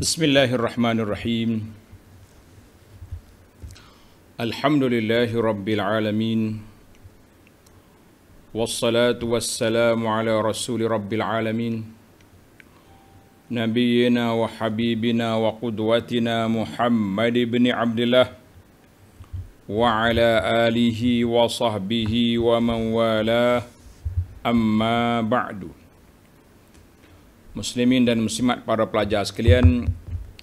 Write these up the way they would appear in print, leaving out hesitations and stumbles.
Bismillahirrahmanirrahim. Alhamdulillahi Rabbil Alamin. Wassalatu wassalamu ala rasuli Rabbil Alamin. Nabiyyina wa habibina wa qudwatina Muhammad ibn Abdullah wa ala alihi wa sahbihi wa man walah. Amma ba'du. Muslimin dan muslimat, para pelajar sekalian,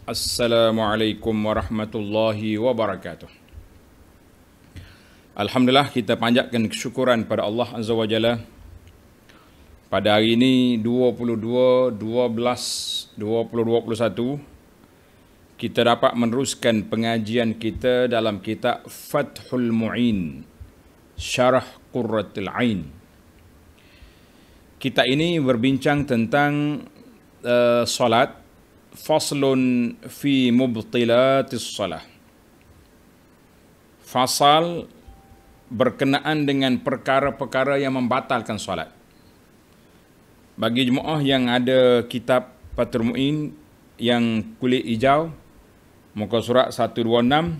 Assalamualaikum warahmatullahi wabarakatuh. Alhamdulillah, kita panjatkan kesyukuran pada Allah Azza wa Jalla. Pada hari ini 22/12/2021 kita dapat meneruskan pengajian kita dalam kitab Fathul Mu'in Syarah Qurratul Ain. Kita ini berbincang tentang salat, faslun fi mubtilatis salah. Fasal berkenaan dengan perkara-perkara yang membatalkan salat. Bagi jemaah yang ada kitab Fathul Mu'in yang kulit hijau, muka surat 126,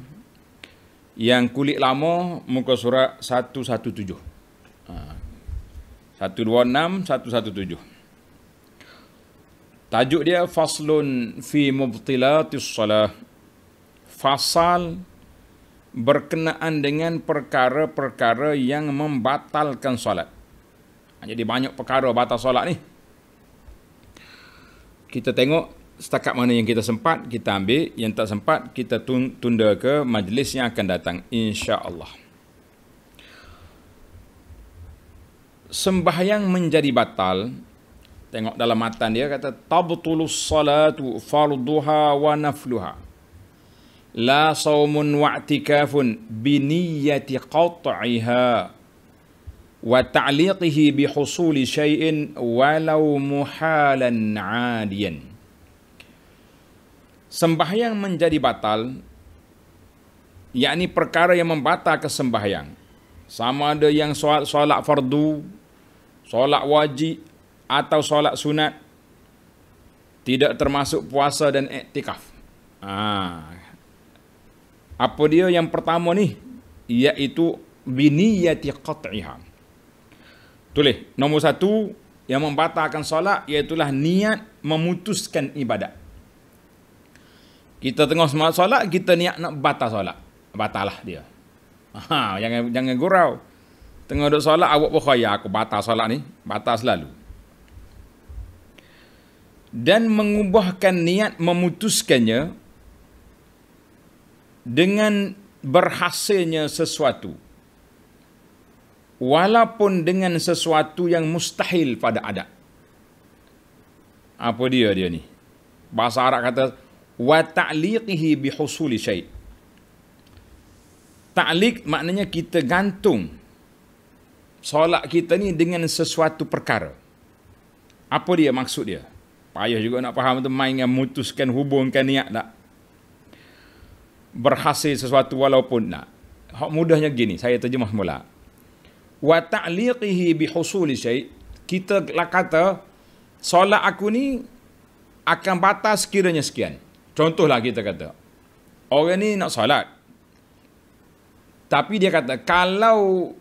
yang kulit lama muka surat 117. 126, 117. Tajuk dia faslun fi mubtilatis salah. Fasal berkenaan dengan perkara-perkara yang membatalkan solat. Jadi banyak perkara batal solat ni. Kita tengok setakat mana yang kita sempat, kita ambil. Yang tak sempat, kita tunda ke majlis yang akan datang, insya-Allah. Sembahyang menjadi batal. Tengok dalam matan dia kata tabtulus salatu farduha wa nafluha la saumun wa i'tikafun bi niyyati qat'iha wa ta'liqihi bi husuli syai'in walau muhalan 'adiyan. Sembahyang menjadi batal, yakni perkara yang membatalkan sembahyang. Sama ada yang solat fardu, solat wajib atau solat sunat, tidak termasuk puasa dan iktikaf. Apa dia yang pertama ni? Iaitu biniyati qat'iha. Tulis, nombor satu yang membatalkan solat iaitulah niat memutuskan ibadat. Kita tengah semangat solat, kita niat nak batal solat, batal lah dia. Jangan gurau. Tengah duduk solat, awak pun khayal aku batal solat ni, batal selalu. Dan mengubahkan niat memutuskannya dengan berhasilnya sesuatu, walaupun dengan sesuatu yang mustahil pada adat. Apa dia ni? Bahasa Arab kata wa ta'liqihi bi husuli syai'. Ta'liq maknanya kita gantung solat kita ni dengan sesuatu perkara. Apa dia maksud dia? Payah juga nak faham tu, main dengan memutuskan, hubungkan niat tak. Berhasil sesuatu walaupun tak. Hak mudahnya gini, saya terjemah semula. Wa ta'liqihi bi husuli syai'. Kita lah kata solat aku ni akan batal sekiranya sekian. Contohlah kita kata, orang ni nak solat, tapi dia kata kalau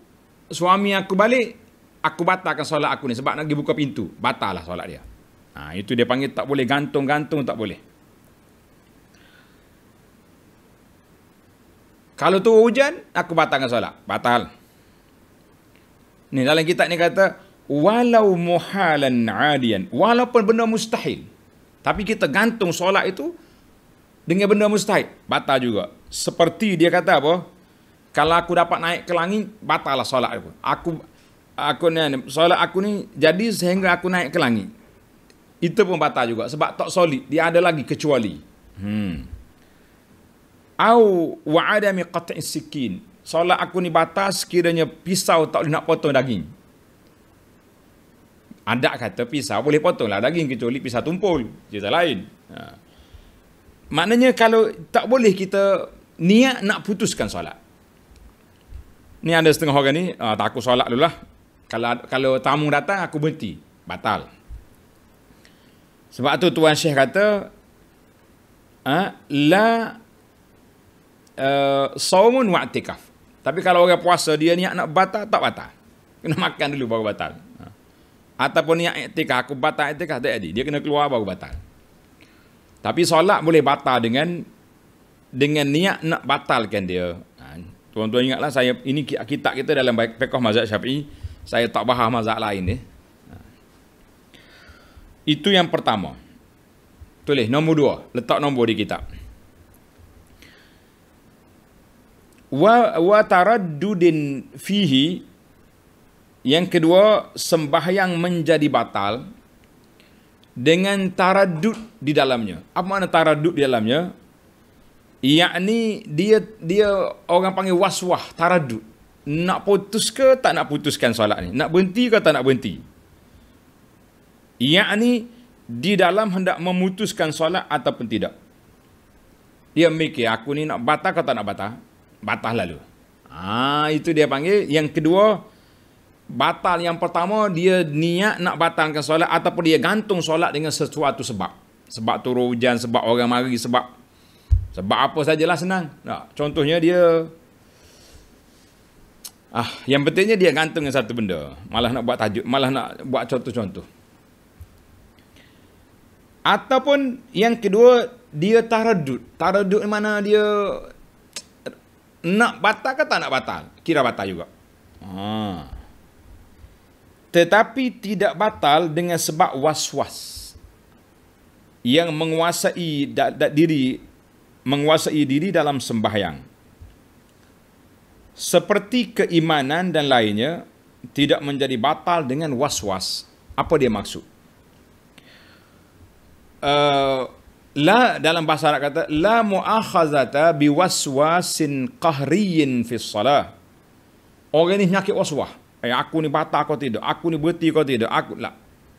suami aku balik, aku batalkan solat aku ni sebab nak pergi buka pintu. Batal lah solat dia. Itu dia panggil tak boleh gantung-gantung, tak boleh. Kalau tu hujan, aku batalkan solat. Batal. Ni dalam kitab ni kata walau muhalan 'adiyan, walaupun benda mustahil, tapi kita gantung solat itu dengan benda mustahil, batal juga. Seperti dia kata apa? Kalau aku dapat naik ke langit, batal lah solat aku. Solat aku ni jadi sehingga aku naik ke langit. Itu pun batal juga sebab tak solid. Dia ada lagi kecuali. Au wa adami qat'is sikin. Solat aku ni batal sekiranya pisau tak boleh nak potong daging. Ada kata pisau boleh potonglah daging kecuali pisau tumpul. Cerita lain. Maknanya kalau tak boleh kita niat nak putuskan solat. Ni ada setengah orang ni, tak aku solat dulu lah. Kalau tamu datang aku berhenti. Batal. Sebab tu Tuan Syekh kata la saumun wa i'tikaf. Tapi kalau orang puasa dia niat nak batal, tak batal. Kena makan dulu baru batal. Ataupun niat i'tikaf, aku batal i'tikaf, tak jadi. Dia kena keluar baru batal. Tapi solat boleh batal dengan niat nak batalkan dia. Tuan-tuan ingatlah, saya ini kitab kita dalam fiqh mazhab Syafi'i, saya tak bahas mazhab lain ni. Itu yang pertama. Tulis nombor 2, letak nombor di kitab. Wa taraddudin fihi, yang kedua, sembahyang menjadi batal dengan taraddud di dalamnya. Apa makna taraddud di dalamnya? Yakni dia orang panggil waswah, taraddud. Nak putus ke tak nak putuskan solat ni? Nak berhenti ke tak nak berhenti? Yakni di dalam hendak memutuskan solat ataupun tidak. Dia mikir, aku ni nak batal ke tak nak batal? Batal lalu. Itu dia panggil. Yang kedua, batal yang pertama, dia niat nak batalkan solat ataupun dia gantung solat dengan sesuatu sebab. Sebab turun hujan, sebab orang mari, sebab apa sajalah, senang. Contohnya dia yang pentingnya dia gantung dengan satu benda. Malah nak buat tajuk, malah nak buat contoh-contoh. Ataupun yang kedua, dia taraddud. Taraddud mana dia nak batal ke tak nak batal? Kira batal juga. Tetapi tidak batal dengan sebab was-was yang menguasai diri dalam sembahyang. Seperti keimanan dan lainnya tidak menjadi batal dengan was-was. Apa dia maksud? La, dalam bahasa Arab kata, la mu'akhazata biwaswasin qahriyin fi shalah. Orang ni penyakit waswah. Aku ni batal kau tidak, aku ni berhenti kau tidak, aku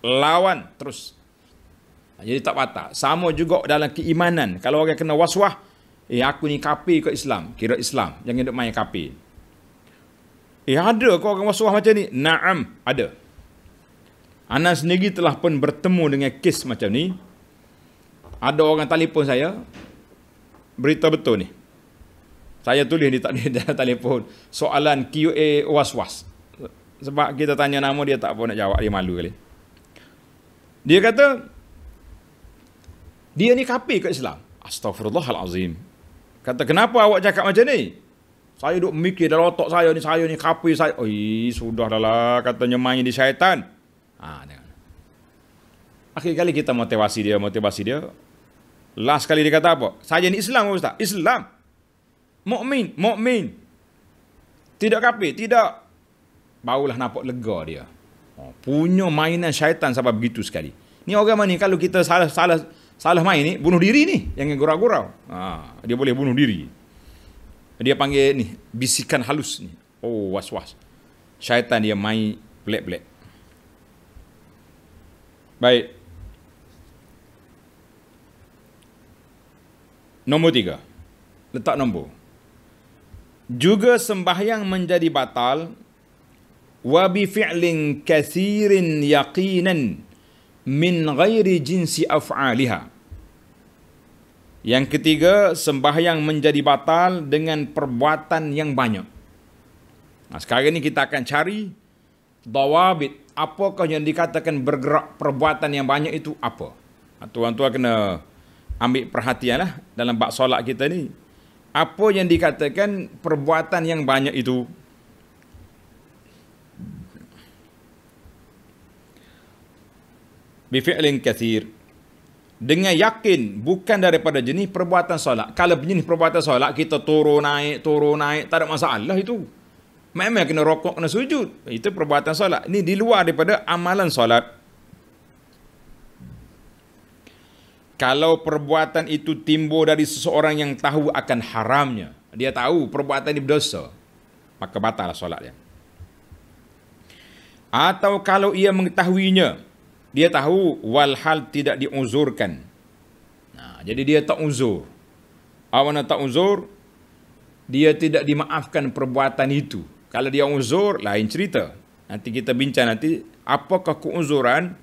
lawan terus. Jadi tak batal. Sama juga dalam keimanan. Kalau orang kena waswah, aku ni kafir ke Islam, kira Islam, jangan duk main kafir. Ada kau orang waswah macam ni? Naam, ada. Ana sendiri telah pun bertemu dengan kes macam ni. Ada orang telefon saya, berita betul ni. Saya tulis di dalam telefon, soalan QA was-was. Sebab kita tanya nama, dia tak apa nak jawab, dia malu kali. Dia kata, dia ni kafir ke Islam. Astaghfirullahalazim. Kata, kenapa awak cakap macam ni? Saya duk mikir dalam otak saya ni kafir. Sudah dah lah, katanya main di syaitan. Akhir kali kita motivasi dia. Last kali dia kata apa? Saya ni Islam, Ustaz. Islam. Mukmin. Tidak kafir, tidak. Barulah nampak lega dia. Punya mainan syaitan sampai begitu sekali. Ni orang mana ni, kalau kita salah main ni, bunuh diri ni. Jangan gurau-gurau. Dia boleh bunuh diri. Dia panggil ni, bisikan halus ni. Was-was. Syaitan dia main pelik-pelik. Baik. Nombor 3. Letak nombor. Juga sembahyang menjadi batal wa bi fi'lin kathirin yaqinan min ghairi jinsi af'aliha. Yang ketiga, sembahyang menjadi batal dengan perbuatan yang banyak. Sekarang ni kita akan cari dawabit. Apakah yang dikatakan bergerak perbuatan yang banyak itu apa? Tuan-tuan kena ambil perhatianlah dalam bab solat kita ni. Apa yang dikatakan perbuatan yang banyak itu? Bifi'lin kathir. Dengan yakin, bukan daripada jenis perbuatan solat. Kalau jenis perbuatan solat, kita turun naik, tak ada masalah itu. Memang kena rokok, kena sujud. Itu perbuatan solat. Ini di luar daripada amalan solat. Kalau perbuatan itu timbul dari seseorang yang tahu akan haramnya, dia tahu perbuatan ini berdosa, maka batal solat dia. Atau kalau ia mengetahuinya, dia tahu walhal tidak diuzurkan. Jadi dia tak uzur. Awana tak uzur, dia tidak dimaafkan perbuatan itu. Kalau dia uzur, lain cerita. Nanti kita bincang nanti, apakah keuzuran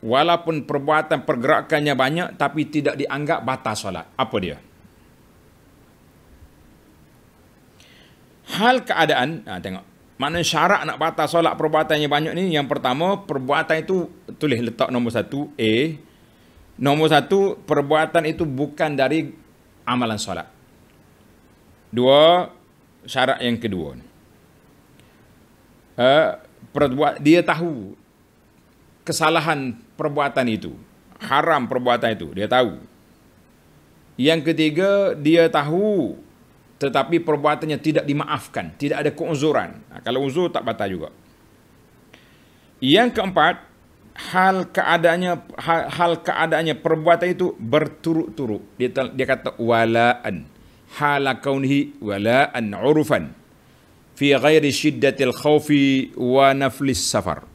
walaupun perbuatan pergerakannya banyak tapi tidak dianggap batal solat. Apa dia? Hal keadaan, tengok. Maknanya syarat nak batal solat perbuatannya banyak ni, yang pertama, perbuatan itu, tulis letak nombor 1, A. Nombor 1, perbuatan itu bukan dari amalan solat. 2, syarat yang kedua. Dia tahu kesalahan perbuatan itu, haram perbuatan itu, dia tahu. Yang ketiga, dia tahu tetapi perbuatannya tidak dimaafkan, tidak ada keuzuran. Kalau uzur tak batal juga. Yang keempat, hal keadaannya perbuatan itu berturut-turut. Dia kata walaan, hala kaunihi walaan urufan fi ghairi syiddatil khawfi wa naflis safar.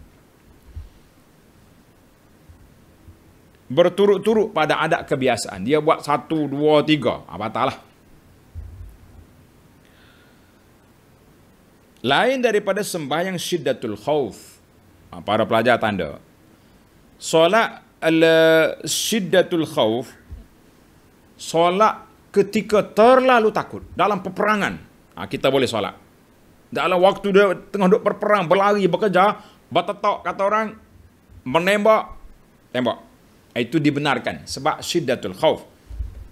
Berturut-turut pada adat kebiasaan. Dia buat 1, 2, 3, batal lah. Lain daripada sembahyang syiddatul khauf. Para pelajar tanda. Solat syiddatul khauf, solat ketika terlalu takut dalam peperangan. Kita boleh solat. Dalam waktu dia tengah duk berperang, berlari, bekerja, bertetok kata orang, menembak, tembak. Itu dibenarkan sebab syiddatul khauf,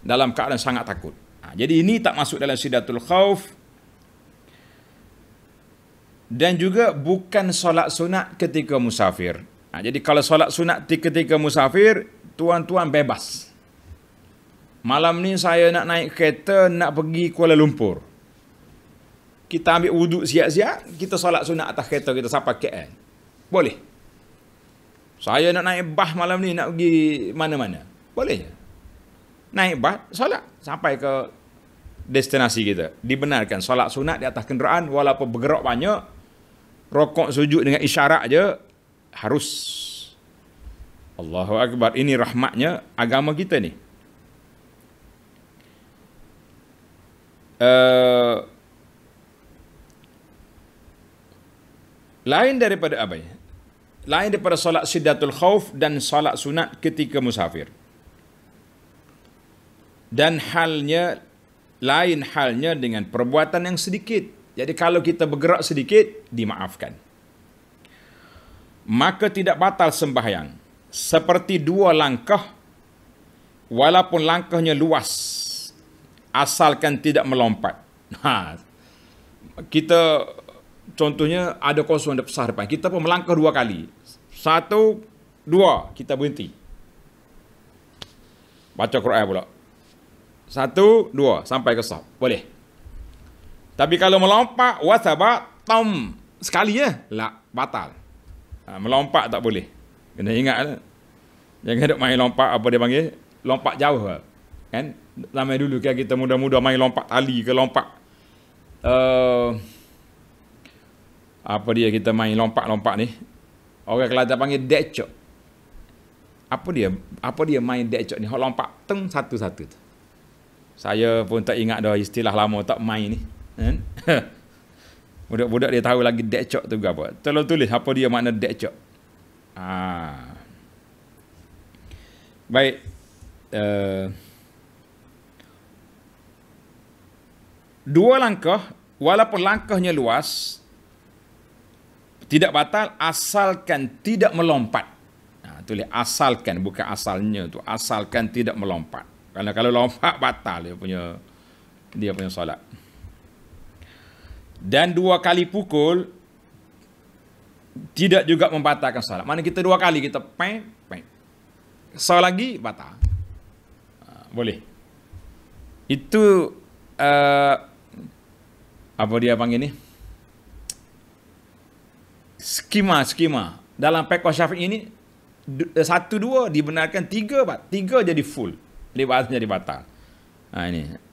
dalam keadaan sangat takut. Jadi ini tak masuk dalam syiddatul khauf. Dan juga bukan solat sunat ketika musafir. Jadi kalau solat sunat ketika musafir, tuan-tuan bebas. Malam ni saya nak naik kereta, nak pergi Kuala Lumpur. Kita ambil wuduk siap-siap, kita solat sunat atas kereta kita sampai KL. Boleh. Saya nak naik bas malam ni, nak pergi mana-mana. Boleh. Naik bas, solat sampai ke destinasi kita. Dibenarkan solat sunat di atas kenderaan, walaupun bergerak banyak, rokok sujud dengan isyarat je, harus. Allahu Akbar. Ini rahmatnya agama kita ni. Lain daripada apa ya? Lain daripada solat syiddatul khauf dan solat sunat ketika musafir. Dan lain halnya dengan perbuatan yang sedikit. Jadi kalau kita bergerak sedikit, dimaafkan. Maka tidak batal sembahyang. Seperti 2 langkah, walaupun langkahnya luas, asalkan tidak melompat. Kita, contohnya ada kosong, ada besar depan. Kita pun melangkah 2 kali. 1, 2, kita berhenti. Baca Quran pula. 1, 2, sampai ke saf. Boleh. Tapi kalau melompat, wasabat, tom, sekali ya, lah, batal. Melompat tak boleh. Kena ingat lah. Jangan duk main lompat, apa dia panggil, lompat jauh lah. Kan? Lama dulu kan kita muda-muda main lompat tali ke lompat. Apa dia kita main lompat-lompat ni. Orang Kelantan panggil dekcok. Apa dia main dekcok ni, lompat, teng, satu-satu. Saya pun tak ingat dah istilah lama tak main ni. Budak-budak dia tahu lagi dekcok tu apa. Tolong tulis apa dia makna dekcok. Baik. 2 langkah, walaupun langkahnya luas, tidak batal asalkan tidak melompat. Tulis asalkan, bukan asalnya tu. Asalkan tidak melompat. Kerana kalau lompat batal dia punya solat. Dan 2 kali pukul tidak juga membatalkan salat. Mana kita 2 kali kita peng. Lagi batal. Boleh. Itu apa dia panggil ni? Skema. Dalam fiqh Syafi'i ini 1, 2 dibenarkan, 3 jadi full. Jadi batal. Ini.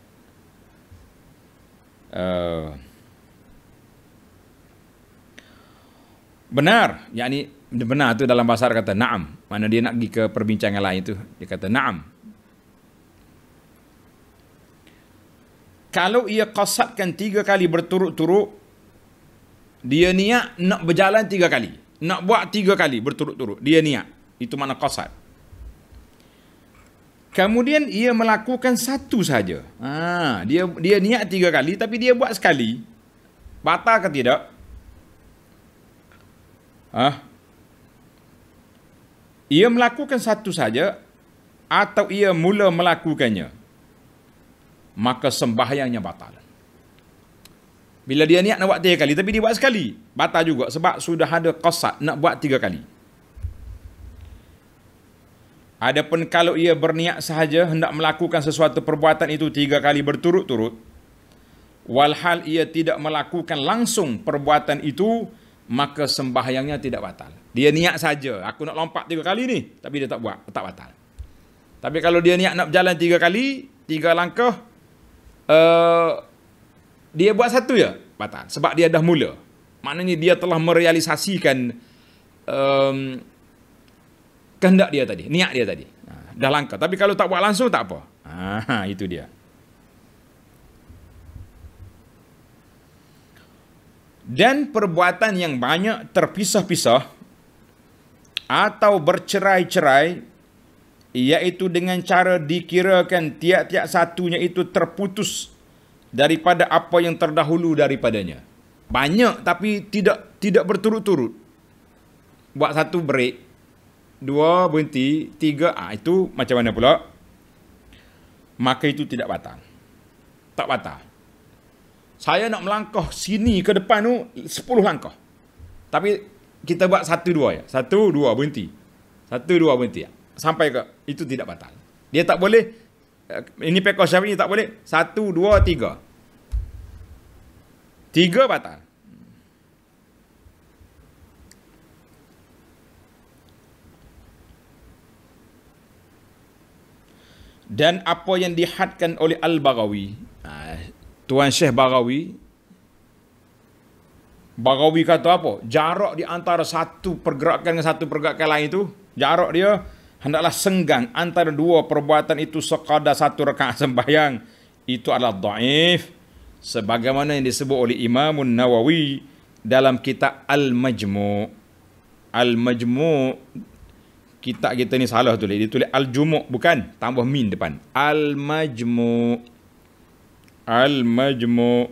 Benar, yakni benar tu dalam bahasa Arab kata na'am. Mana dia nak pergi ke perbincangan lain tu, dia kata na'am. Kalau ia qasadkan 3 kali berturut-turut, dia niat nak berjalan 3 kali, nak buat 3 kali berturut-turut, dia niat. Itu makna qasad. Kemudian ia melakukan satu saja. Dia niat 3 kali tapi dia buat sekali. Batal ke tidak? Ia melakukan satu saja atau ia mula melakukannya, maka sembahyangnya batal. Bila dia niat nak buat 3 kali tapi dia buat sekali, batal juga sebab sudah ada qasad nak buat 3 kali. Adapun kalau ia berniat sahaja hendak melakukan sesuatu perbuatan itu 3 kali berturut-turut, walhal ia tidak melakukan langsung perbuatan itu, maka sembahyangnya tidak batal. Dia niat saja, aku nak lompat 3 kali ni, tapi dia tak buat, tak batal. Tapi kalau dia niat nak berjalan 3 kali, 3 langkah, dia buat satu je, batal. Sebab dia dah mula. Maknanya dia telah merealisasikan kehendak dia tadi, niat dia tadi. Dah langkah. Tapi kalau tak buat langsung, tak apa. Itu dia. Dan perbuatan yang banyak terpisah-pisah atau bercerai-cerai, iaitu dengan cara dikirakan tiap-tiap satunya itu terputus daripada apa yang terdahulu daripadanya. Banyak tapi tidak berturut-turut. Buat satu break, 2 berhenti, 3, itu macam mana pula? Maka itu tidak batal. Tak batal. Saya nak melangkah sini ke depan tu 10 langkah. Tapi kita buat 1, 2 ya. 1, 2 berhenti. 1, 2 berhenti. Sampai ke itu tidak batal. Dia tak boleh, ini fiqh Syafi'i tak boleh 1, 2, 3. 3 batal. Dan apa yang dihadkan oleh Al-Baghawi, Tuan Syekh Baghawi kata apa? Jarak di antara satu pergerakan dengan satu pergerakan lain itu, jarak dia hendaklah senggang antara 2 perbuatan itu sekadar 1 rakaat sembahyang. Itu adalah dhaif, sebagaimana yang disebut oleh Imam Nawawi dalam kitab Al-Majmu'. Al-Majmu', kitab kita ni salah tulis. Dia tulis Al-Jumu', bukan, tambah min depan. Al-Majmu'. Al-Majmu'.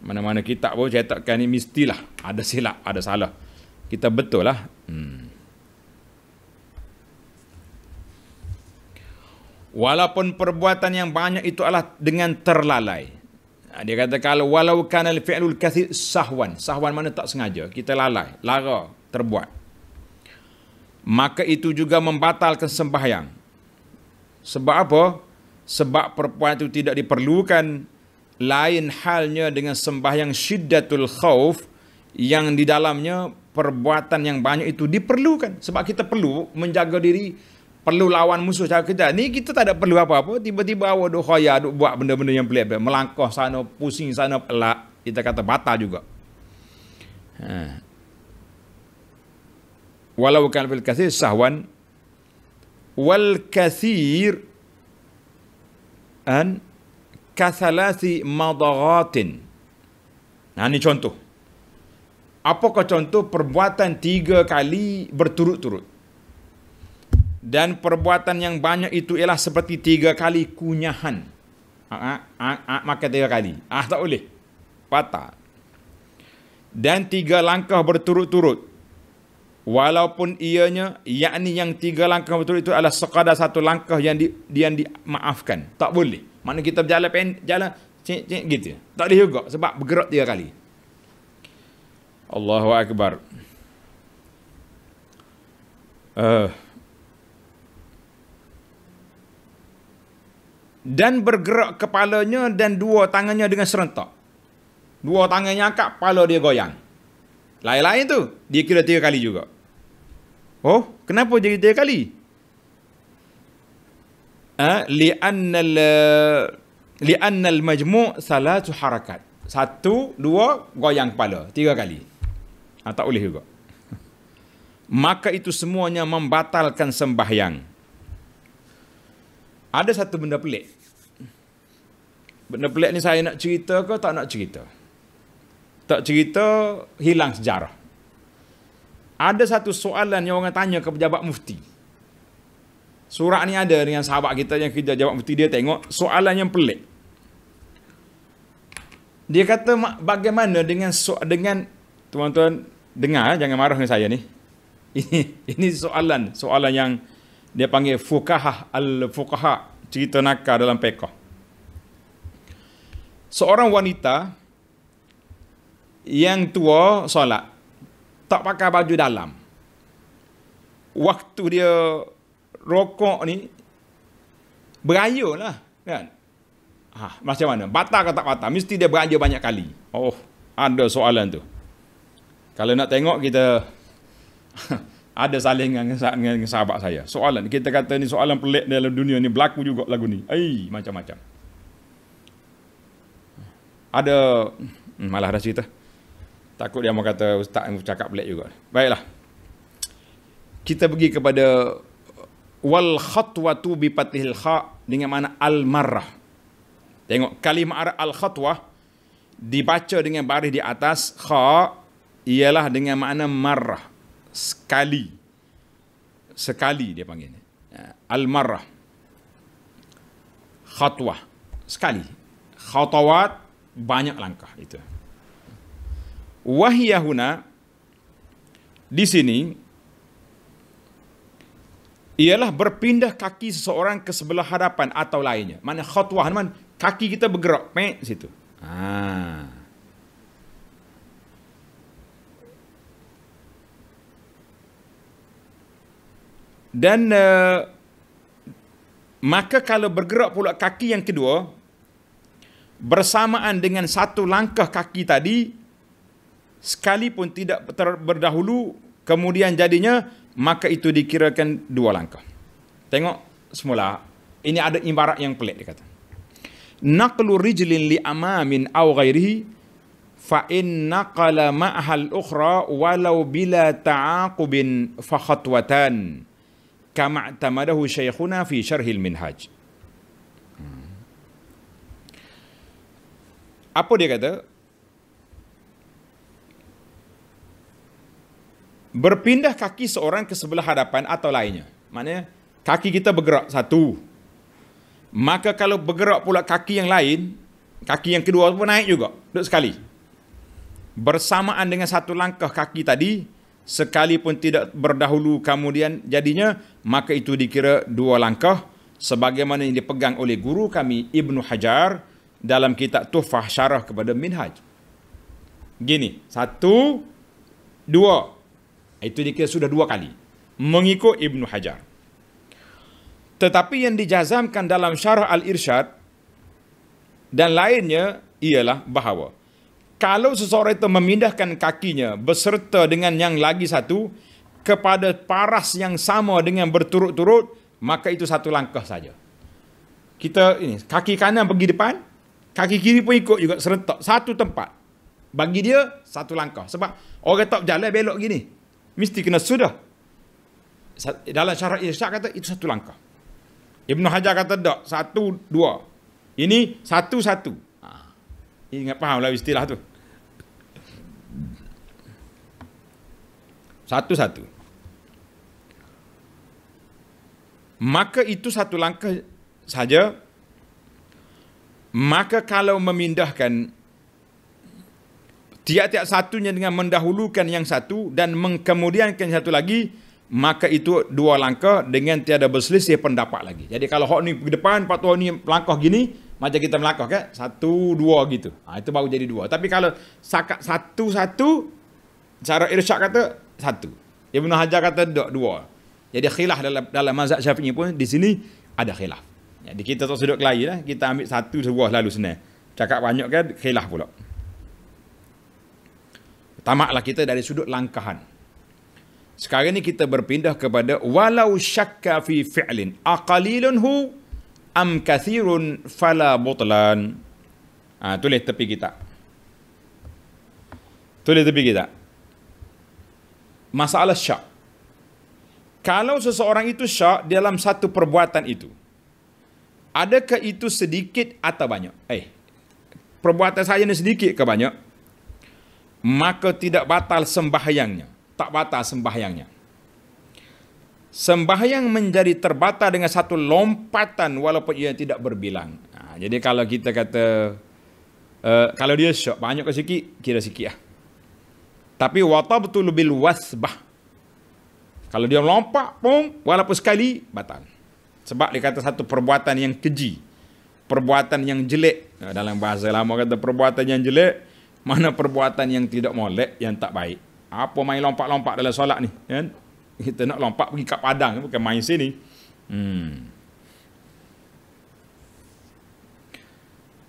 Mana-mana kitab pun cetakkan ni mestilah ada silap, ada salah. Kita betul lah. Walaupun perbuatan yang banyak itu adalah dengan terlalai. Dia kata kalau walau kana al-fi'lul kathir sahwan. Sahwan mana tak sengaja, kita lalai, lara, terbuat. Maka itu juga membatalkan sembahyang. Sebab apa? Sebab perbuatan itu tidak diperlukan. Lain halnya dengan sembahyang syiddatul khauf, yang di dalamnya perbuatan yang banyak itu diperlukan. Sebab kita perlu menjaga diri, perlu lawan musuh cara kita. Ni kita tak ada perlu apa-apa. Tiba-tiba awak duk khaya, duk buat benda-benda yang pelik-pelik. Melangkah sana, pusing sana, pelak. Kita kata batal juga. Walau kan fil kathir sahwan wal kathir an kathalathi madaghatin. Ini contoh. Apakah contoh? Perbuatan 3 kali berturut-turut. Dan perbuatan yang banyak itu ialah seperti 3 kali kunyahan. Maka 3 kali. Tak boleh. Batal. Dan 3 langkah berturut-turut. Walaupun ianya, yakni yang 3 langkah berturut itu adalah sekadar 1 langkah yang dimaafkan. Tak boleh. Mana kita berjalan jalan cik gitu. Tak boleh juga sebab bergerak 3 kali. Allahu Akbar. Dan bergerak kepalanya dan 2 tangannya dengan serentak. 2 tangannya angkat, kepala dia goyang. Lain-lain tu, dia kira 3 kali juga. Oh, kenapa jadi 3 kali? Li'anna al-majmu' salatu harakat. 1, 2, goyang kepala. 3 kali. Tak boleh juga. Maka itu semuanya membatalkan sembahyang. Ada satu benda pelik. Benda pelik ni saya nak cerita ke tak nak cerita? Tak cerita, hilang sejarah. Ada satu soalan yang orang tanya ke pejabat mufti. Surat ni ada dengan sahabat kita yang kerja jawab mufti, dia tengok soalan yang pelik. Dia kata bagaimana dengan tuan-tuan dengar, jangan marah dengan saya ni. Ini soalan yang dia panggil al-fuqaha, cerita nakal dalam fiqh. Seorang wanita yang tua solat, tak pakai baju dalam. Waktu dia rokok ni beraya lah kan. Macam mana? Batal ke tak batal? Mesti dia beraya banyak kali. Oh, ada soalan tu. Kalau nak tengok kita ada salingan dengan sahabat saya. Soalan kita kata ni soalan pelik dalam dunia ni, berlaku juga lagu ni. Macam-macam. Ada malah ada cerita. Takut dia mau kata ustaz yang cakap pelik juga. Baiklah. Kita pergi kepada wal khatwatu bi fathil kha dengan makna al marrah. Tengok kalimah al khatwah dibaca dengan baris di atas kha ialah dengan makna marrah. Sekali dia panggil. Al marrah. Khatwah. Sekali. Khatawat banyak langkah itu. Wahiyahuna di sini ialah berpindah kaki seseorang ke sebelah hadapan atau lainnya. Mana khatwah man, kaki kita bergerak situ. Dan maka kalau bergerak pula kaki yang kedua bersamaan dengan satu langkah kaki tadi, sekalipun tidak berdahulu, kemudian jadinya, maka itu dikirakan dua langkah. Tengok semula, ini ada ibarat yang pelik dia kata. Naqlu rijlin li amamin aw ghairihi fa in naqala ma'hal ukhra walau bila ta'aqubin fa khatwatan kama i'tamadahu syekhuna fi syarhil minhaj. Apa dia kata? Berpindah kaki seorang ke sebelah hadapan atau lainnya. Maknanya kaki kita bergerak satu. Maka kalau bergerak pula kaki yang lain, kaki yang kedua pun naik juga. Duduk sekali. Bersamaan dengan satu langkah kaki tadi, sekalipun tidak berdahulu kemudian jadinya, maka itu dikira dua langkah. Sebagaimana yang dipegang oleh guru kami Ibnu Hajar dalam kitab Tuhfah Syarah kepada Minhaj. Gini, satu, dua. Itu dikira sudah dua kali. Mengikut Ibnu Hajar. Tetapi yang dijazamkan dalam Syarah Al-Irsyad dan lainnya ialah bahawa kalau seseorang itu memindahkan kakinya beserta dengan yang lagi satu kepada paras yang sama dengan berturut-turut, maka itu satu langkah saja. Kita ini, kaki kanan pergi depan, kaki kiri pun ikut juga serentak. Satu tempat. Bagi dia, satu langkah. Sebab orang tak berjalan belok gini. Mesti kena sudah. Dalam Syarah Irsyad kata itu satu langkah. Ibnu Hajar kata tak, satu, dua. Ini satu-satu. Ingat fahamlah istilah tu. Satu-satu. Maka itu satu langkah saja. Maka kalau memindahkan tiap-tiap satunya dengan mendahulukan yang satu dan mengkemudiankan satu lagi, maka itu dua langkah dengan tiada berselisih pendapat lagi. Jadi kalau hak ni pergi depan, lepas tu hak ni langkah gini, macam kita melangkah kan? Satu, dua gitu. Itu baru jadi dua. Tapi kalau satu-satu, cara Irsyad kata satu. Ibnu Hajar kata dua. Jadi khilaf dalam mazhab Syafi'i pun di sini ada khilaf. Jadi kita tak sudut kelahi lah. Kita ambil satu sebuah lalu senang. Cakap banyak kan khilaf pula. Tamaklah kita dari sudut langkahan. Sekarang ni kita berpindah kepada walau syakka fi fi'lin aqalilun hu am kathirun fala butlan. Tulis tepi kita. Tulis tepi kita. Masalah syak. Kalau seseorang itu syak dalam satu perbuatan itu, adakah itu sedikit atau banyak? Perbuatan saya ni sedikit ke banyak? Maka tidak batal sembahyangnya. tak batal sembahyangnya. Sembahyang menjadi terbatal dengan satu lompatan walaupun ia tidak berbilang. Jadi kalau kita kata kalau dia syok banyak ke sikit, kira sikit lah. Tapi watabtul bil wasbah. Kalau dia lompat pun walaupun sekali batal. Sebab dia kata satu perbuatan yang keji, perbuatan yang jelek. Dalam bahasa lama kata perbuatan yang jelek, mana perbuatan yang tidak molek, yang tak baik. Apa main lompat-lompat dalam solat ni, kan? Kita nak lompat pergi kat padang, bukan main sini.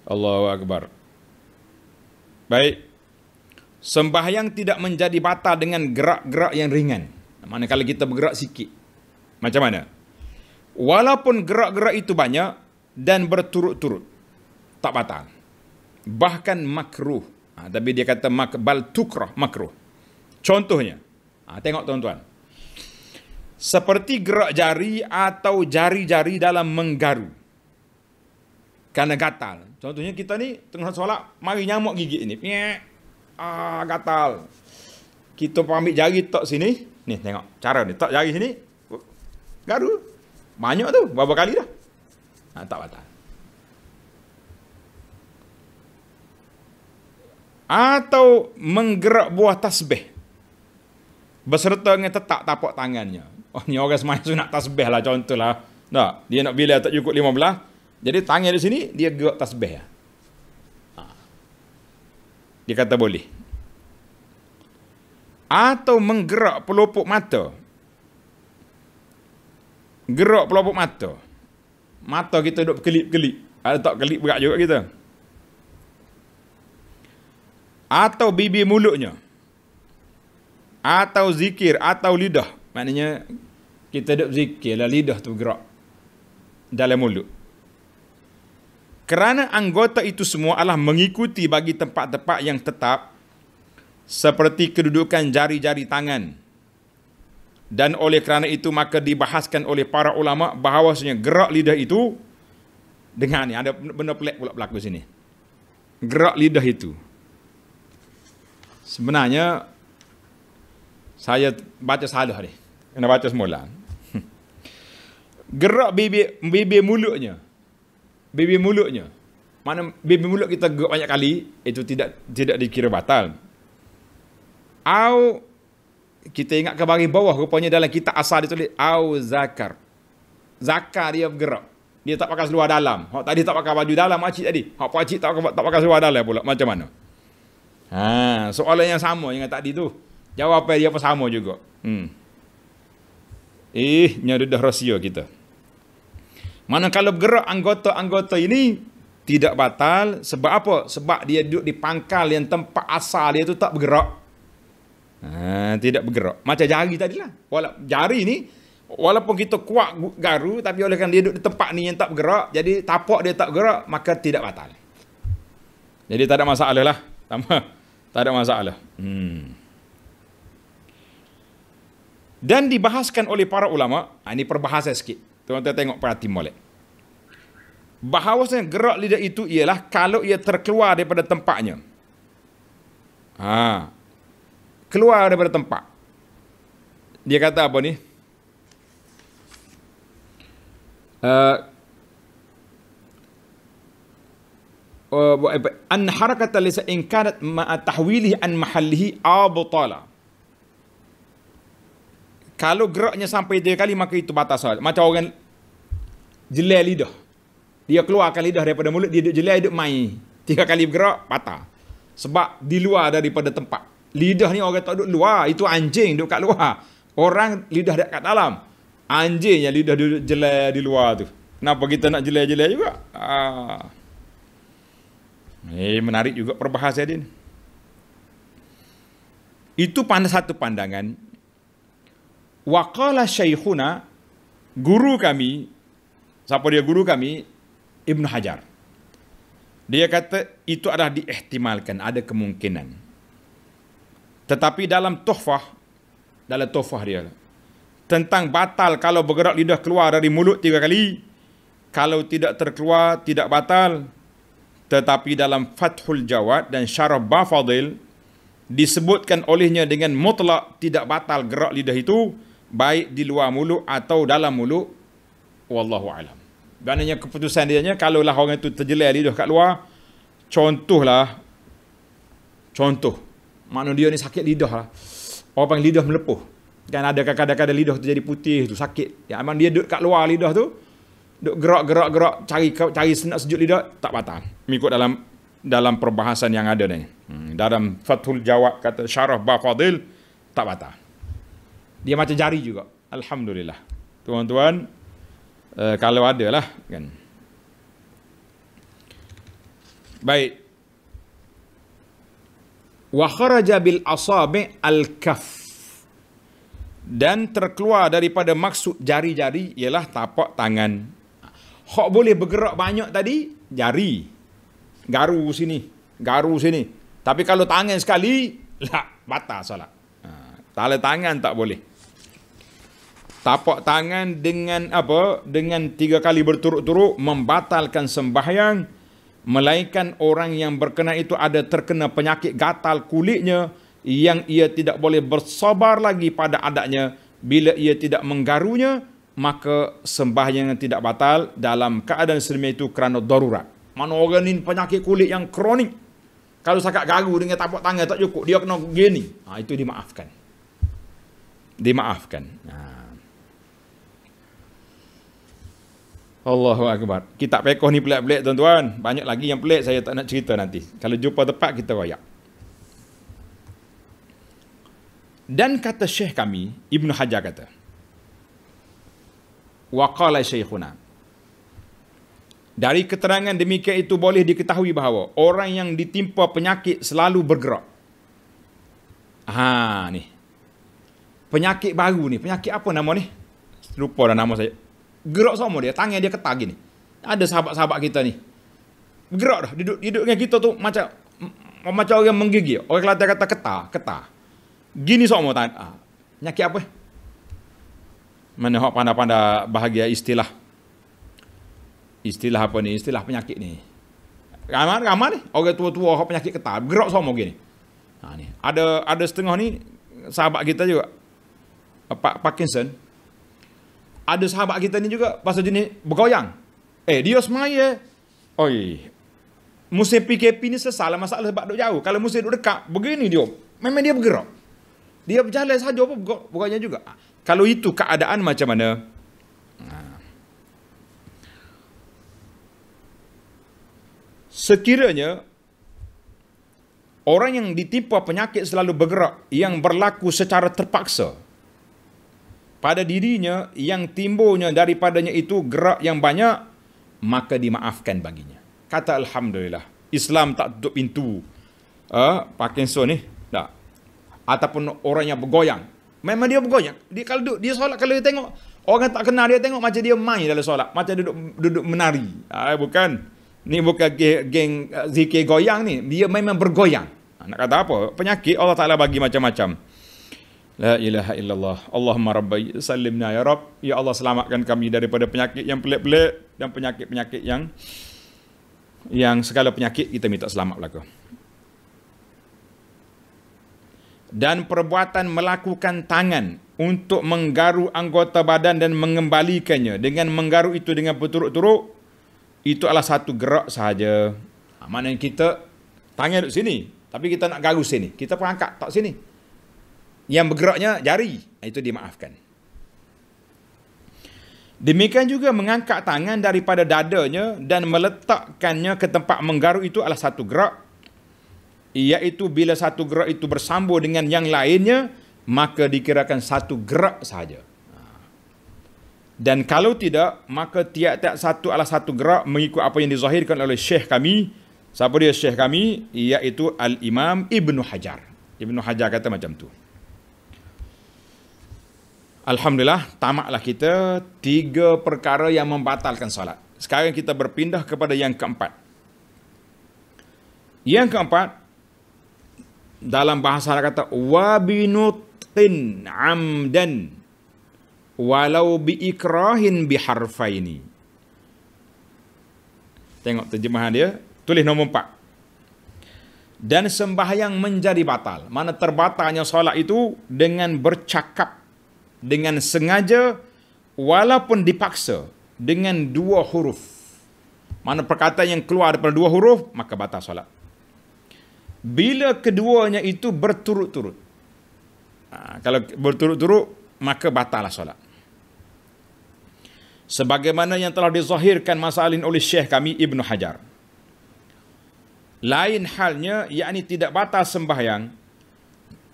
Allahu Akbar. Baik. Sembahyang tidak menjadi batal dengan gerak-gerak yang ringan. Manakala kita bergerak sikit. Macam mana? Walaupun gerak-gerak itu banyak dan berturut-turut, tak batal. Bahkan makruh. Tapi dia kata bal tukrah, makruh. Contohnya, tengok tuan-tuan. Seperti gerak jari atau jari-jari dalam menggaru. Kerana gatal. Contohnya kita ni tengah solat, mari nyamuk gigit ni. Gatal. Kita ambil jari tok sini. Ni tengok cara ni. Tok jari sini. Garu. Banyak tu. Berapa kali dah. Tak batal. Atau menggerak buah tasbih beserta dengan tetap tapak tangannya. Ni orang semayang sunat tasbih lah contohlah. Tak, dia nak bila tak cukup 15, jadi tangan di sini dia gerak tasbih. Dia kata boleh. Atau menggerak pelupuk mata. Gerak pelupuk mata. Mata kita duduk kelip-kelip. Ada tak kelip berat juga kita. Atau bibir mulutnya. Atau zikir, atau lidah. Maknanya kita duduk zikir lah, lidah tu gerak dalam mulut. Kerana anggota itu semua adalah mengikuti bagi tempat-tempat yang tetap, seperti kedudukan jari-jari tangan. Dan oleh kerana itu maka dibahaskan oleh para ulama bahawasanya gerak lidah itu dengan ni ada benda pelik pula berlaku sini. Gerak lidah itu sebenarnya saya baca salah ni. Kena baca semula. Gerak bibir mulutnya. Bibir mulutnya. Mana bibir mulut kita gerak banyak kali, itu tidak dikira batal. Au kita ingat ke bahagian bawah, rupanya dalam kitab asal ditulis au zakar. Zakar dia bergerak. Dia tak pakai seluar dalam. Hak tadi tak pakai baju dalam makcik tadi. Hak pakcik tak pakai seluar dalam pula. Macam mana? Soalan yang sama dengan tadi tu. Jawapan dia pun sama juga. Nyadudah rahsia kita. Mana kalau bergerak anggota-anggota ini tidak batal. Sebab apa? Sebab dia duduk di pangkal yang tempat asal dia tu tak bergerak. Tidak bergerak. Macam jari tadilah. Jari ni, walaupun kita kuat garu, tapi oleh kerana dia duduk di tempat ni yang tak bergerak, jadi tapak dia tak bergerak, maka tidak batal. Jadi tak ada masalah lah. Tak ada masalah. Dan dibahaskan oleh para ulama, ini perbahasan sikit. Tuan-tuan tengok perhati molek. Bahawasanya gerak lidah itu ialah kalau ia terkeluar daripada tempatnya. Keluar daripada tempat. Dia kata apa ni? An harakata laysa in kanat ma'a tahwilihi an mahallihi abtala. Kalau geraknya sampai 3 kali maka itu batal solat. Macam orang jelai lidah. Dia keluarkan lidah daripada mulut, dia duduk jelai, duduk main. 3 kali bergerak, batal. Sebab di luar daripada tempat. Lidah ni orang tak duduk luar, itu anjing duduk kat luar. Orang lidah dekat dalam. Anjing yang lidah duduk jelai di luar tu. Kenapa kita nak jelai-jelai juga? Menarik juga perbahasan dia. Itu satu pandangan. Waqala syekhuna, guru kami, siapa dia guru kami? Ibn Hajar. Dia kata itu adalah diihtimalkan, ada kemungkinan. Tetapi dalam tuhfah dia, tentang batal kalau bergerak lidah keluar dari mulut 3 kali, kalau tidak terkeluar, tidak batal. Tetapi dalam Fathul Jawad dan Syarah Bafadil, disebutkan olehnya dengan mutlak tidak batal gerak lidah itu, baik di luar mulut atau dalam mulut. Wallahu alam. Maknanya keputusan dia nya, kalaulah orang itu terjelar lidah kat luar, contoh, makna dia ni sakit lidah lah. Orang panggil lidah melepuh. Kan ada kadang-kadang lidah tu jadi putih tu, sakit. Ya, memang dia duduk kat luar lidah tu, duduk gerak, cari senak sejuk lidah, tak batal. Mengikut dalam perbahasan yang ada ni. Dalam Fathul Jawad kata Syarah Bafadil, tak batal. Dia macam jari juga. Alhamdulillah. Tuan-tuan, kalau ada lah kan. Baik. Wa kharaja bil asabi' al kaf. Dan terkeluar daripada maksud jari-jari ialah tapak tangan. Hak boleh bergerak banyak tadi, jari. Garu sini. Tapi kalau tangan sekali, batal solat. Tala tangan tak boleh. Tapak tangan dengan apa? Dengan 3 kali berturut-turut membatalkan sembahyang, melainkan orang yang berkenaan itu ada terkena penyakit gatal kulitnya yang ia tidak boleh bersabar lagi pada adanya. Bila ia tidak menggarunya, maka sembahyang tidak batal dalam keadaan sedemikian itu kerana darurat. Mana orang ni penyakit kulit yang kronik, kalau sakat garu dengan tapak tangan tak cukup, dia kena gini, itu dimaafkan. Allahu Akbar. Kitab fiqh ni pelik-pelik tuan-tuan. Banyak lagi yang pelik, saya tak nak cerita nanti. Kalau jumpa tepat kita royak. Dan kata Syekh kami, Ibn Hajar kata, wa qala syekhuna, dari keterangan demikian itu boleh diketahui bahawa orang yang ditimpa penyakit selalu bergerak. Ni. Penyakit baru ni, penyakit apa nama ni? Lupa dah nama saya. Gerak semua dia, tangan dia ketar gini. Ada sahabat-sahabat kita ni. Bergerak dah, duduk dengan kita tu macam orang menggigil. Orang Kelantan kata ketar. Gini semua tangan. Penyakit apa? Mana hak pandai-pandai bahagia istilah. Istilah apa ni? Istilah penyakit ni. Ramai ni. Orang tua-tua hak penyakit ketar. Gerak semua gini. Ni. Ada setengah ni sahabat kita juga. Parkinson. Ada sahabat kita ni juga pasal jenis bergoyang. Dia semaya. Musim PKP ni sesal masalah sebab duduk jauh. Kalau musim duduk dekat, begini dia. Memang dia bergerak. Dia berjalan saja pun bergoyang juga. Kalau itu keadaan macam mana? Sekiranya orang yang ditimpa penyakit selalu bergerak yang berlaku secara terpaksa pada dirinya, yang timbulnya daripadanya itu gerak yang banyak, maka dimaafkan baginya. Kata Alhamdulillah, Islam tak tutup pintu Parkinson ni, tak. Ataupun orang yang bergoyang. Memang dia bergoyang. Kalau dia solat, kalau dia tengok orang tak kenal, dia tengok macam dia main dalam solat, macam duduk menari. Bukan. Ni bukan geng zikir goyang ni. Dia memang bergoyang. Nak kata apa? Penyakit Allah Ta'ala bagi macam-macam. La ilaha illallah. Allahumma rabbi salimna ya Rabb. Ya Allah, selamatkan kami daripada penyakit yang pelik-pelik dan penyakit-penyakit yang segala penyakit kita minta selamat belaka. Dan perbuatan melakukan tangan untuk menggaru anggota badan dan mengembalikannya dengan menggaru itu dengan berturut-turut, itu adalah satu gerak sahaja. Maknanya kita tangan duduk sini, tapi kita nak garu sini, kita pun angkat tak sini. Yang bergeraknya jari, itu dimaafkan. Demikian juga mengangkat tangan daripada dadanya dan meletakkannya ke tempat menggaru, itu adalah satu gerak. Iaitu bila satu gerak itu bersambung dengan yang lainnya, maka dikirakan satu gerak sahaja. Dan kalau tidak, maka tiap-tiap satu adalah satu gerak mengikut apa yang dizahirkan oleh Syekh kami. Siapa dia Syekh kami? Iaitu Al-Imam Ibn Hajar. Ibn Hajar kata macam tu. Alhamdulillah, tamatlah kita 3 perkara yang membatalkan solat. Sekarang kita berpindah kepada yang keempat. Yang keempat, dalam bahasa Arab kata wabinutqin amdan walau biikrahin biharfaini. Tengok terjemahan dia, tulis nombor 4. Dan sembahyang menjadi batal. Mana terbatalnya solat itu dengan bercakap, dengan sengaja, walaupun dipaksa, dengan 2 huruf. Mana perkataan yang keluar daripada 2 huruf, maka batal solat. Bila keduanya itu berturut-turut. Kalau berturut-turut, maka batallah solat. Sebagaimana yang telah dizahirkan masalah ini oleh Syekh kami Ibn Hajar. Lain halnya, yakni tidak batal sembahyang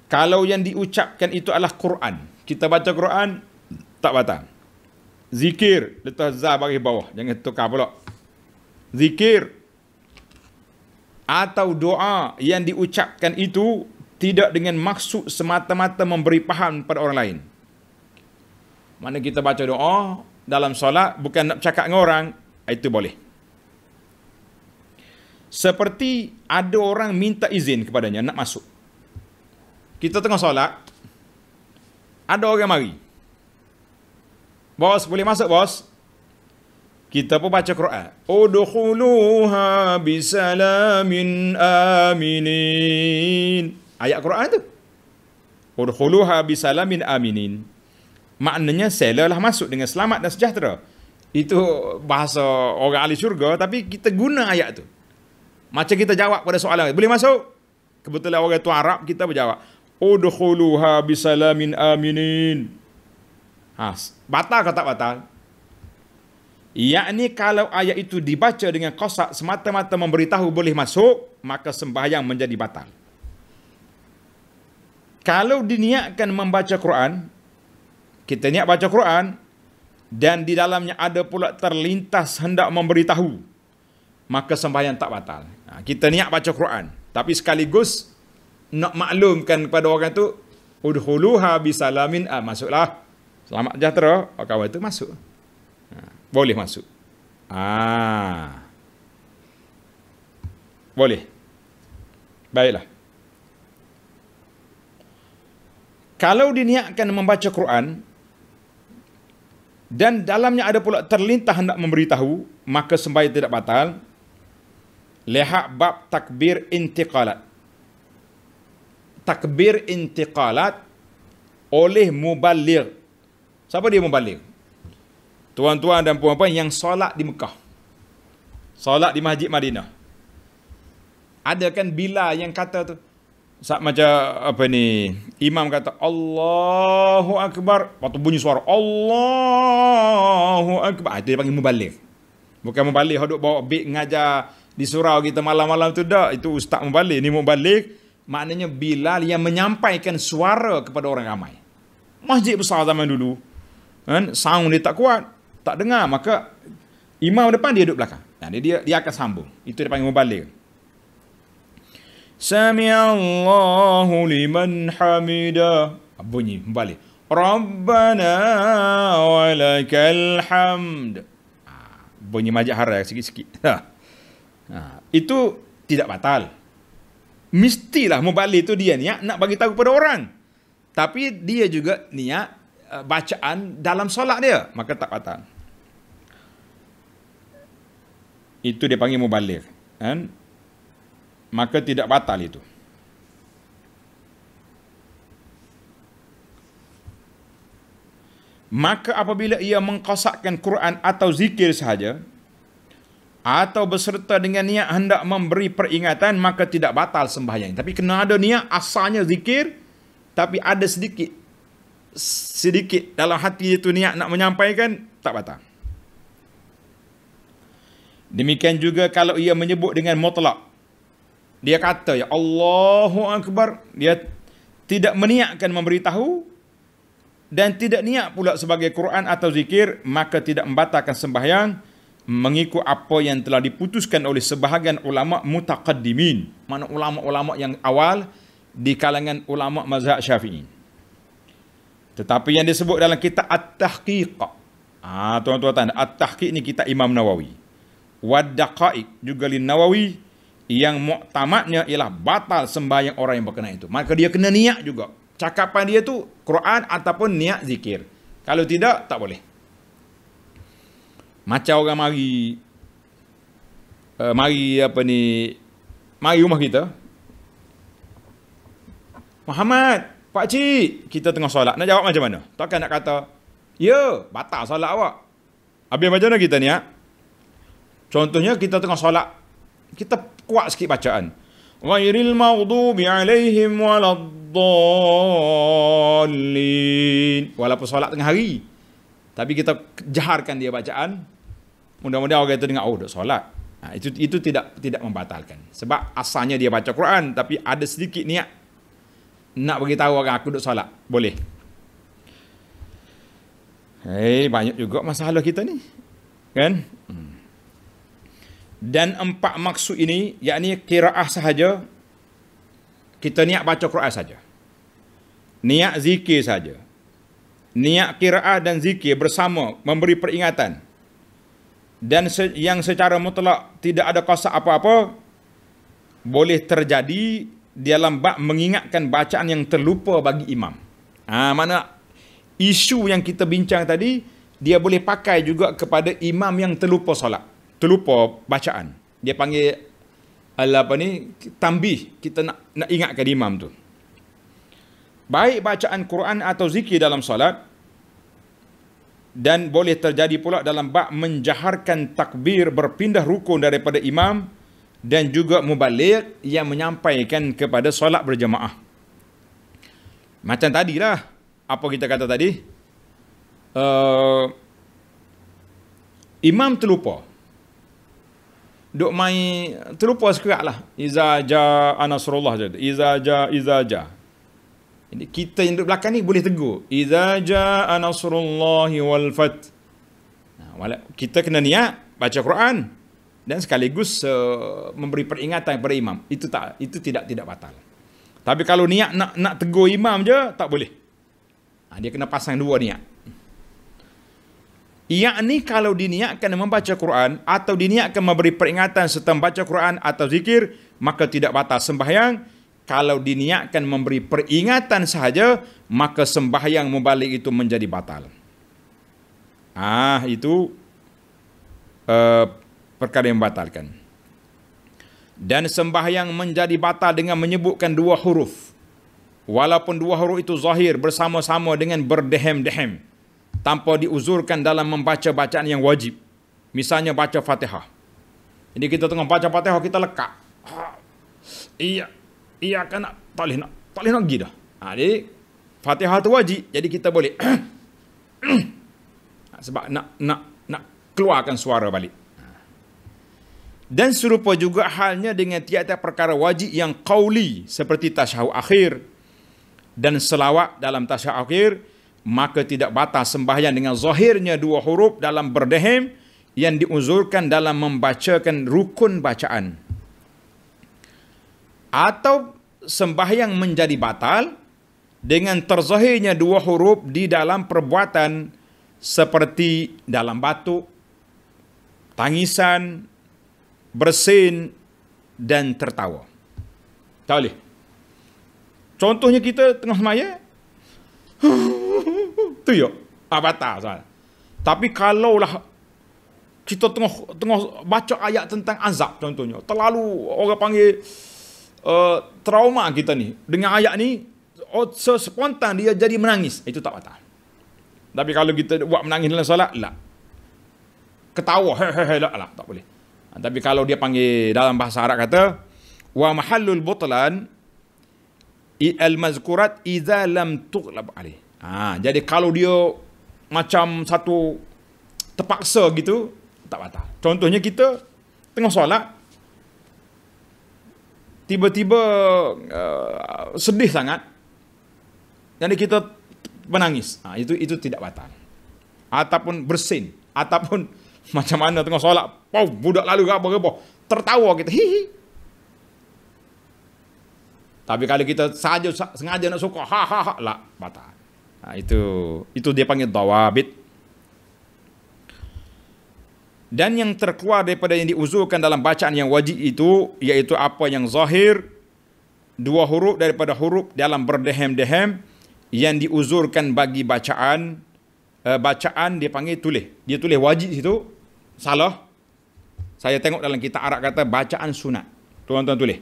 kalau yang diucapkan itu adalah Quran. Kita baca Quran, tak batal. Zikir, letak za bagi bawah, jangan tukar pula. Zikir atau doa yang diucapkan itu tidak dengan maksud semata-mata memberi faham pada orang lain. Mana kita baca doa dalam solat bukan nak cakap dengan orang, itu boleh. Seperti ada orang minta izin kepadanya nak masuk. Kita tengah solat, ada orang mari. Bos, boleh masuk bos? Kita pun baca Quran. Udkhuluha bisalamin aminin. Ayat Quran tu. Udkhuluha bisalamin aminin. Maknanya selalah masuk dengan selamat dan sejahtera. Itu bahasa orang ahli syurga, tapi kita guna ayat tu. Macam kita jawab pada soalan, boleh masuk? Kebetulan orang tu Arab, kita berjawab, udkhuluha bisalamin aminin. Batal ke tak batal? Yakni kalau ayat itu dibaca dengan qasak semata-mata memberitahu boleh masuk, maka sembahyang menjadi batal. Kalau diniatkan membaca Quran, kita niat baca Quran, dan di dalamnya ada pula terlintas hendak memberitahu, maka sembahyang tak batal. Kita niat baca Quran, tapi sekaligus nak maklumkan kepada orang tu, udkhuluha bisalamin, masuklah, selamat sejahtera, kawan itu masuk. Boleh masuk. Boleh. Baiklah. Kalau diniatkan membaca Quran dan dalamnya ada pula terlintas hendak memberitahu, maka sembahyang tidak batal. Lihat bab takbir intiqalat. Takbir intiqalat oleh muballigh. Siapa dia muballigh? Tuan-tuan dan puan-puan yang solat di Mekah. Solat di Masjid Madinah. Ada kan bila yang kata tu, macam imam kata Allahu Akbar, waktu bunyi suara Allahu Akbar, itu dia panggil muballigh. Bukan muballigh duk bawa beg ngajar di surau kita malam-malam tu dah, itu ustaz muballigh. Ni muballigh maknanya Bilal yang menyampaikan suara kepada orang ramai. Masjid besar zaman dulu kan, sound dia tak kuat, tak dengar, maka imam depan, dia duduk belakang. Dia akan sambung. Itu dia panggil muballigh. Sami'allahu liman hamida, bunyi muballigh. Rabbana walakal hamd. Bunyi majak harai sikit-sikit. Itu tidak batal. Mestilah muballigh itu dia niat nak bagi tahu kepada orang. Tapi dia juga niat bacaan dalam solat dia, maka tak batal. Itu dia panggil muballigh, kan? Maka tidak batal itu. Maka apabila ia mengqasakkan Quran atau zikir sahaja, atau berserta dengan niat hendak memberi peringatan, maka tidak batal sembahyang. Tapi kena ada niat, asalnya zikir, tapi ada sedikit dalam hati itu niat nak menyampaikan, tak batal. Demikian juga kalau ia menyebut dengan mutlak, dia kata ya Allahu Akbar, dia tidak meniatkan memberitahu dan tidak niat pula sebagai Quran atau zikir, maka tidak membatalkan sembahyang mengikut apa yang telah diputuskan oleh sebahagian ulama mutaqaddimin, mana ulama-ulama yang awal di kalangan ulama mazhab Syafi'i. Tetapi yang disebut dalam kitab At-Tahqiq, tuan-tuan, At-Tahqiq ni kitab Imam Nawawi, Wad-Daqaiq juga Lin Nawawi, yang muktamadnya ialah batal sembahyang orang yang berkenaan itu. Maka dia kena niat juga. Cakapan dia tu Quran ataupun niat zikir. Kalau tidak, tak boleh. Macam orang mari rumah kita, Muhammad, Pak Cik, kita tengah solat. Nak jawab macam mana? Takkan nak kata, ya, batal solat awak. Habis macam mana kita ni? Contohnya kita tengah solat, kita kuat sikit bacaan. Ghairil maghdubi alaihim waladdallin. Walaupun solat tengah hari, tapi kita jaharkan dia bacaan. Mudah-mudahan orang itu dengar, oh, duk solat. Itu tidak membatalkan. Sebab asalnya dia baca Quran, tapi ada sedikit niat nak beritahu orang aku duk solat. Boleh. Banyak juga masalah kita ni. Kan? Dan 4 maksud ini, yakni qiraah sahaja, kita niat baca Quran saja. Niat zikir saja. Niat qiraah dan zikir bersama memberi peringatan. Dan yang secara mutlak tidak ada qasad apa-apa, boleh terjadi dalam bab mengingatkan bacaan yang terlupa bagi imam. Mana isu yang kita bincang tadi, dia boleh pakai juga kepada imam yang terlupa solat, terlupa bacaan. Dia panggil tambih, kita nak ingatkan imam tu. Baik bacaan Quran atau zikir dalam solat, dan boleh terjadi pula dalam bab menjaharkan takbir berpindah rukun daripada imam, dan juga mubaligh yang menyampaikan kepada solat berjemaah. Macam tadilah, apa kita kata tadi, imam terlupa, duk main terlupa sekerat lah, iza ja'a nasrullah je, iza ja. Jadi kita yang duduk belakang ni boleh tegur, iza ja'a nasrullahi wal fath. Kita kena niat baca Quran dan sekaligus memberi peringatan kepada imam. Itu tidak batal. Tapi kalau niat nak tegur imam je, tak boleh. Dia kena pasang 2 niat. Yakni kalau diniatkan membaca Quran atau diniatkan memberi peringatan serta membaca Quran atau zikir, maka tidak batal sembahyang. Kalau diniatkan memberi peringatan sahaja, maka sembahyang mubalik itu menjadi batal. Itu perkara yang membatalkan. Dan sembahyang menjadi batal dengan menyebutkan 2 huruf. Walaupun 2 huruf itu zahir bersama-sama dengan berdehem-dehem, tanpa diuzurkan dalam membaca bacaan yang wajib. Misalnya baca Fatihah. Jadi kita tengah baca Fatihah, kita lekak. Iya kan, tak boleh nak pergi dah. Jadi Fatihah tu wajib, jadi kita boleh sebab nak keluarkan suara balik. Dan serupa juga halnya dengan tiap-tiap perkara wajib yang qauli, seperti tasyahud akhir dan selawat dalam tasyahud akhir, maka tidak batal sembahyang dengan zahirnya 2 huruf dalam berdehem yang diuzurkan dalam membacakan rukun bacaan. Atau sembahyang menjadi batal dengan terzahirnya 2 huruf di dalam perbuatan, seperti dalam batuk, tangisan, bersin dan tertawa. Tak boleh. Contohnya kita tengah semaya, tu ya, batal soal. Tapi kalaulah kita tengah baca ayat tentang azab contohnya, terlalu orang panggil trauma kita ni, dengan ayat ni spontan dia jadi menangis, itu tak batal. Tapi kalau kita buat menangis dalam solat, lah, ketawa, lah, tak boleh. Tapi kalau dia panggil dalam bahasa Arab kata, wa mahallul butlan al-mazkurat idza lam tughlab alaih. Jadi kalau dia macam satu terpaksa gitu, tak batal. Contohnya kita tengah solat, tiba-tiba sedih sangat, jadi kita menangis, itu tidak batal. Ataupun bersin, ataupun macam mana tengah solat, budak lalu ke apa-apa, tertawa kita, hihi. Tapi kalau kita saja sengaja nak suka, lah, batal. Itu dia panggil dawabit. Dan yang terkeluar daripada yang diuzurkan dalam bacaan yang wajib itu, iaitu apa yang zahir, 2 huruf daripada huruf dalam berdehem-dehem yang diuzurkan bagi bacaan. Bacaan dia panggil tulis. Dia tulis wajib situ, salah. Saya tengok dalam kitab Arab kata bacaan sunat. Tuan-tuan tulis.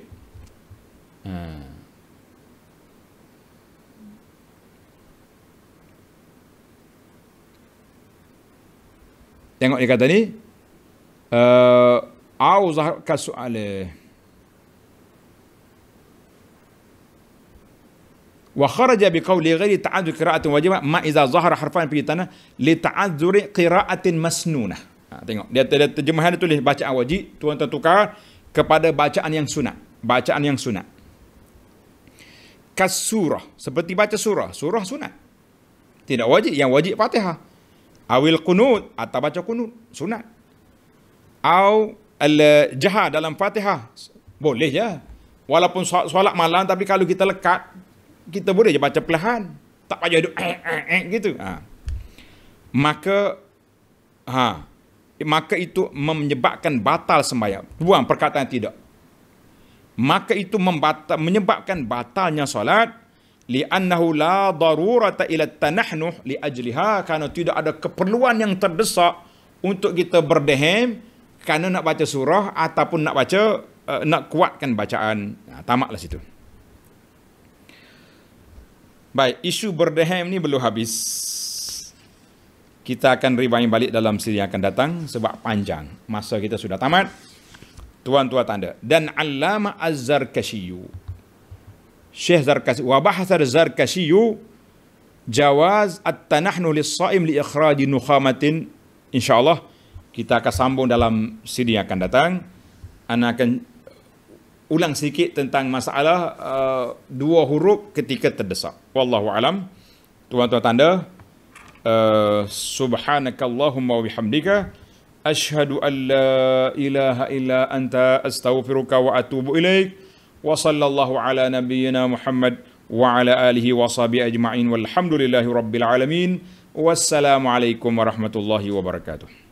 Tengok dia kata ni, au zahar kasu'ale. Wa kharaja biqawli ghairi ta'adzur qira'atin wajibah ma iza zahara harfan fi tanah li ta'adzuri qira'atin masnunah. Tengok dia terjemahan dia tulis bacaan wajib, tuan-tuan tukar kepada bacaan yang sunat. Bacaan yang sunat. Kasurah, seperti baca surah. Surah sunat. Tidak wajib, yang wajib Fatihah. Awil qunut, atau baca qunut, sunat. Au al-jahar dalam Fatihah, boleh je. Walaupun solat malam, tapi kalau kita lekat, kita boleh je baca perlahan. Tak payah duduk gitu. Maka itu menyebabkan batal sembahyang. Buang perkataan tidak. Maka itu menyebabkan batalnya solat, li'annahu la darurata ila tanahnuh li ajliha, kerana tidak ada keperluan yang terdesak untuk kita berdehem kerana nak baca surah ataupun nak baca nak kuatkan bacaan. Tamaklah situ. Baik, isu berdehem ni belum habis. Kita akan rewind balik dalam siri yang akan datang sebab panjang. Masa kita sudah tamat. Tuan-tuan tanda. Dan Allama Az-Zarkashiyu, Syekh Zarkashi, wa bahasar Zarkashiyu jawaz at-tanahnu lis-saim li ikhraji nukhamatin. InsyaAllah kita akan sambung dalam siri yang akan datang. Ana akan ulang sedikit tentang masalah dua huruf ketika terdesak. Wallahu alam. Tuan-tuan tanda, subhanakallahumma wa bihamdika asyhadu an la ilaha illa anta astaghfiruka wa atubu ilaik. Wa sallallahu ala nabiyyina Muhammad wa ala alihi wa sahbihi ajma'in walhamdulillahi rabbil alamin. Wassalamu alaikum warahmatullahi wabarakatuh.